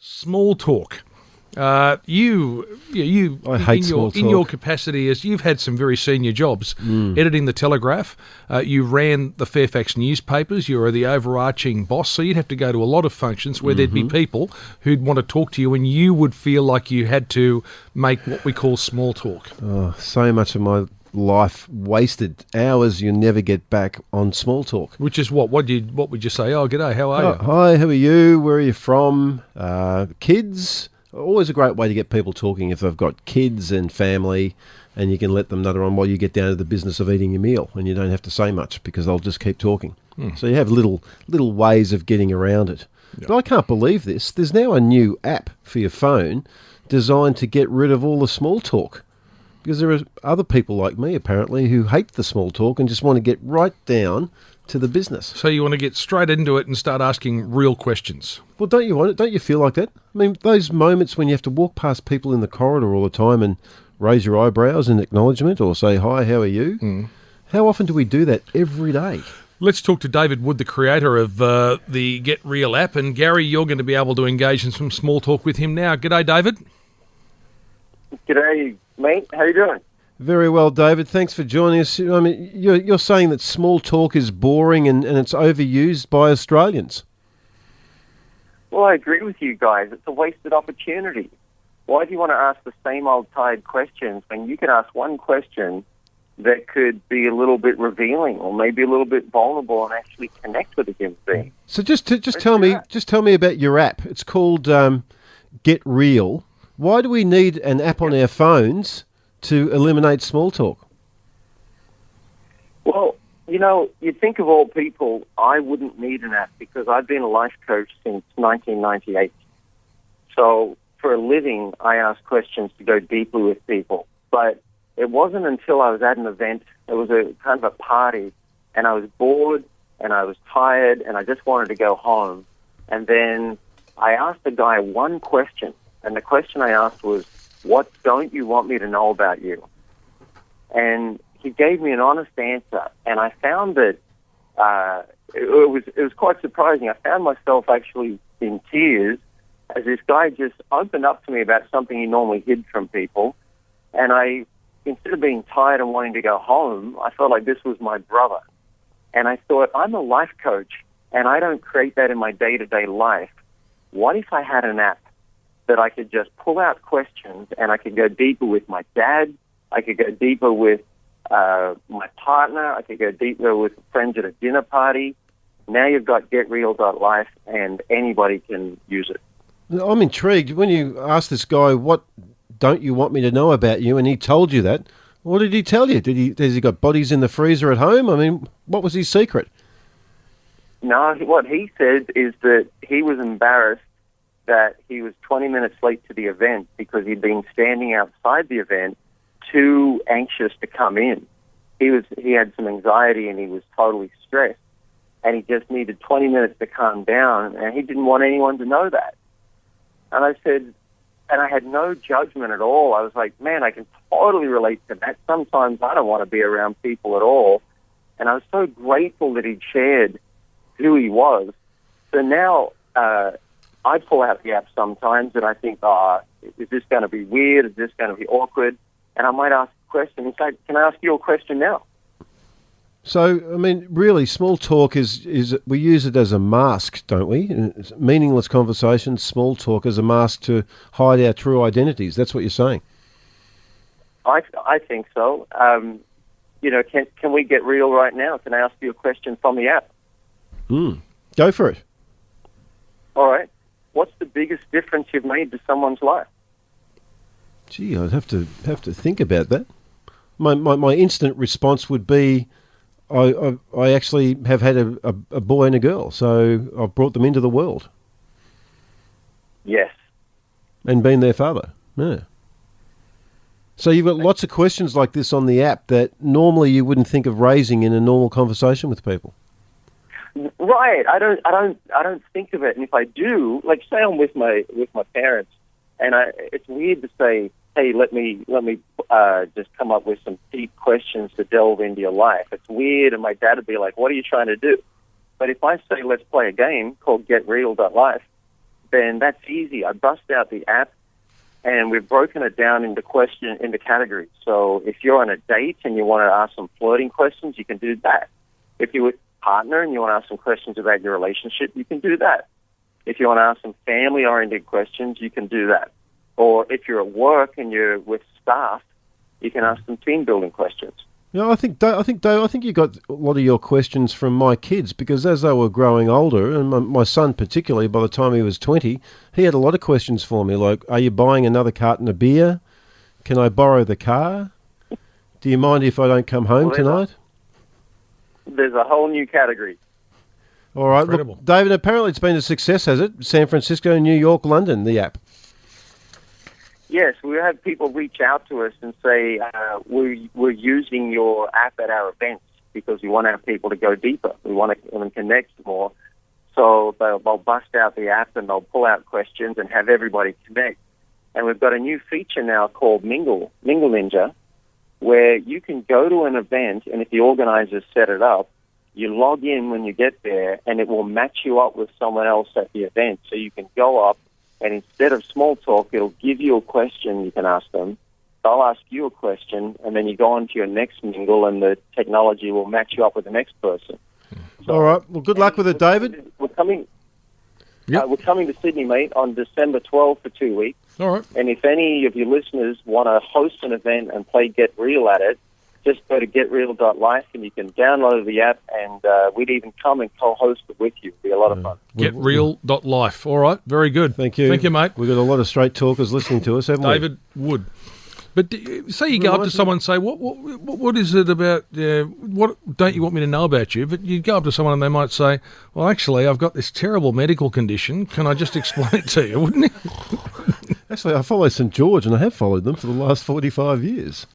Small talk. I hate small talk. In your capacity as you've had some very senior jobs, editing the Telegraph, you ran the Fairfax newspapers, you were the overarching boss, so you'd have to go to a lot of functions where there'd be people who'd want to talk to you and you would feel like you had to make what we call small talk. Oh, so much of my life wasted, hours you never get back on small talk. Which is what would you say? Oh, g'day, how are you? Hi, how are you? Where are you from? Kids? Always a great way to get people talking if they've got kids and family, and you can let them nutter on while you get down to the business of eating your meal, and you don't have to say much because they'll just keep talking. So you have little ways of getting around it. Yep. But I can't believe this. There's now a new app for your phone designed to get rid of all the small talk. Because there are other people like me, apparently, who hate the small talk and just want to get right down to the business. So you want to get straight into it and start asking real questions. Well, don't you want it? Don't you feel like that? I mean, those moments when you have to walk past people in the corridor all the time and raise your eyebrows in acknowledgement or say, hi, how are you? How often do we do that every day? Let's talk to David Wood, the creator of the Get Real app. And Gary, you're going to be able to engage in some small talk with him now. G'day, David. G'day, mate. How you doing? Very well, David. Thanks for joining us. I mean, you're saying that small talk is boring and it's overused by Australians. Well, I agree with you guys. It's a wasted opportunity. Why do you want to ask the same old tired questions when you can ask one question that could be a little bit revealing or maybe a little bit vulnerable and actually connect with a human being? So just tell me about your app. It's called Get Real. Why do we need an app on our phones to eliminate small talk? Well, you'd think of all people, I wouldn't need an app because I've been a life coach since 1998. So for a living, I ask questions to go deeper with people. But it wasn't until I was at an event, it was a kind of a party, and I was bored and I was tired and I just wanted to go home. And then I asked the guy one question, and the question I asked was, what don't you want me to know about you? And he gave me an honest answer, and I found that it was quite surprising. I found myself actually in tears as this guy just opened up to me about something he normally hid from people. And I, instead of being tired and wanting to go home, I felt like this was my brother. And I thought, I'm a life coach, and I don't create that in my day-to-day life. What if I had an app that I could just pull out questions and I could go deeper with my dad, I could go deeper with my partner, I could go deeper with friends at a dinner party. Now you've got getreal.life and anybody can use it. I'm intrigued. When you asked this guy, what don't you want me to know about you, and he told you that, what did he tell you? Has he got bodies in the freezer at home? I mean, what was his secret? No, what he said is that he was embarrassed that he was 20 minutes late to the event because he'd been standing outside the event too anxious to come in. He had some anxiety and he was totally stressed, and he just needed 20 minutes to calm down, and he didn't want anyone to know that. And I said, and I had no judgment at all. I was like, man, I can totally relate to that. Sometimes I don't want to be around people at all. And I was so grateful that he'd shared who he was. So now I pull out the app sometimes and I think, is this going to be weird? Is this going to be awkward? And I might ask a question. In fact, can I ask you a question now? So, I mean, really, small talk is we use it as a mask, don't we? It's meaningless conversations, small talk as a mask to hide our true identities. That's what you're saying. I think so. Can we get real right now? Can I ask you a question from the app? Go for it. All right. What's the biggest difference you've made to someone's life? Gee, I'd have to think about that. My instant response would be, I actually have had a boy and a girl, so I've brought them into the world. Yes. And been their father. Yeah. So you've got lots of questions like this on the app that normally you wouldn't think of raising in a normal conversation with people. Right. I don't think of it. And if I do, like say I'm with my parents, and it's weird to say, hey, let me just come up with some deep questions to delve into your life. It's weird, and my dad would be like, what are you trying to do? But if I say, let's play a game called getreal.life, then that's easy. I bust out the app, and we've broken it down into categories. So if you're on a date and you want to ask some flirting questions, you can do that. If you're with a partner and you want to ask some questions about your relationship, you can do that. If you want to ask some family-oriented questions, you can do that. Or if you're at work and you're with staff, you can ask them team-building questions. I think you got a lot of your questions from my kids, because as they were growing older, and my son particularly, by the time he was 20, he had a lot of questions for me, like, are you buying another carton of beer? Can I borrow the car? Do you mind if I don't come home tonight? There's a whole new category. All right. Look, David, apparently it's been a success, has it? San Francisco, New York, London, the app. Yes, we have people reach out to us and say, we're using your app at our events because we want our people to go deeper. We want to connect more. So they'll bust out the app and they'll pull out questions and have everybody connect. And we've got a new feature now called MingleNinja, where you can go to an event, and if the organizers set it up, you log in when you get there, and it will match you up with someone else at the event. So you can go up, and instead of small talk, it'll give you a question you can ask them. They'll ask you a question, and then you go on to your next mingle, and the technology will match you up with the next person. So, all right. Well, good luck with it, David. We're coming to Sydney, mate, on December 12th for 2 weeks. All right. And if any of your listeners want to host an event and play Get Real at it, just go to getreal.life and you can download the app, and we'd even come and co-host it with you. It'd be a lot of fun. Getreal.life. All right. Very good. Thank you. Thank you, mate. We've got a lot of straight talkers listening to us, haven't we? David Wood. But say you go up to someone and say, what is it about, what don't you want me to know about you? But you go up to someone and they might say, well, actually, I've got this terrible medical condition. Can I just explain it to you, wouldn't you? Actually, I follow St. George, and I have followed them for the last 45 years.